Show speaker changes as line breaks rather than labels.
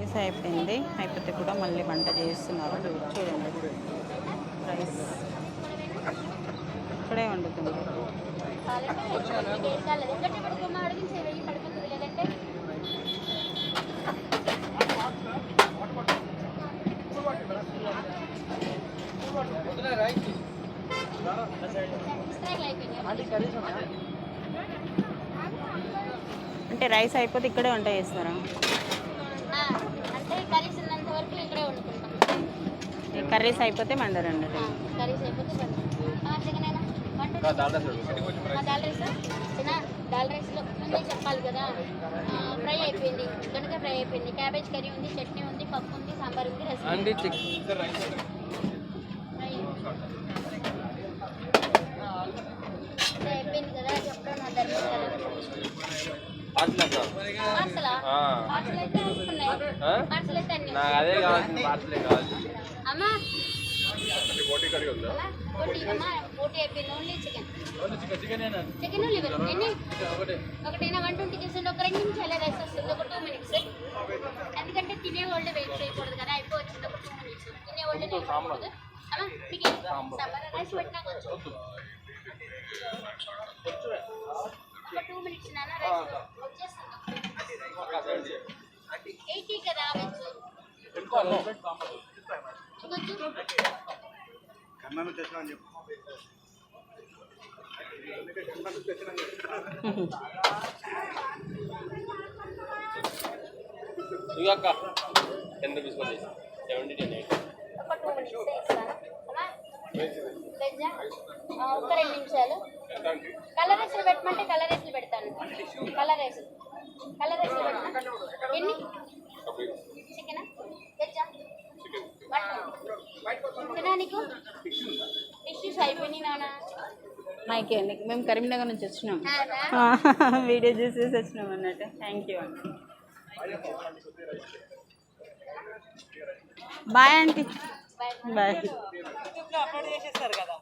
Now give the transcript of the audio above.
Rice అయిపోయింది. అయిపోతే కూడా మళ్ళీ వంట చేస్తున్నారు. చూడండి, రైస్ ఇక్కడే వండుతుంది. అంటే రైస్ అయిపోతే ఇక్కడే వంట చేస్తారా?
అంటే కర్రీస్ ఉన్నంత వరకు ఇక్కడే వండుకుంటాం.
కర్రీస్ అయిపోతే వండరండి.
కర్రీస్ అయిపోతే దాల్ రైస్లో ముందే చెప్పాలి కదా. ఫ్రై అయిపోయింది, దొండకాయ ఫ్రై అయిపోయింది, క్యాబేజ్ కర్రీ ఉంది, చట్నీ ఉంది, పప్పు ఉంది, సాంబార్ ఉంది, రసం అయిపోయింది కదా. చెప్పడం నా ధర్మం అమ్మా. పోటీ అయిపోయింది. ఓన్లీ చికెన్ లివర్ ఎన్ని ఒకటైనా 120 చేసింది. ఒక 2 నిమిషాలు రైస్ వస్తుంది. ఒక 2 minutes. ఎందుకంటే తినే వాళ్ళు వెయిట్ చేయకూడదు కదా. అయిపోవచ్చింది ఒక 2 minutes. తినే వాళ్ళు అయిపోకూడదు. అమ్మా మీకు సాంబార్ రైస్ పెట్టినా ఒక 2 minutes నాన్న. రైస్ వచ్చేస్తుంది. 80 కదా వెజ్.
ఇక 10 రూపీస్ 70 10
ఒక 2 minutes ఇస్తాను. ఒక 2 నిమిషాలు. కలర్ రైస్లు పెట్టమంటే కలర్ రైస్లు పెడతాను. కలర్ రైస్లు పెట్టినా ఎన్ని? చికెనా వెజ్జా? తినడానికి ఫిష్ అయిపోయినాయి నాన్న.
మైకే అండి, మేము కరీంనగర్ నుంచి వచ్చినాం. వీడియో చూసేసి వచ్చినాం అన్నట్టు. థ్యాంక్ యూ అండి. Bye aunty. బాయ్.
అప్లోడ్ చేసేస్తారు కదా.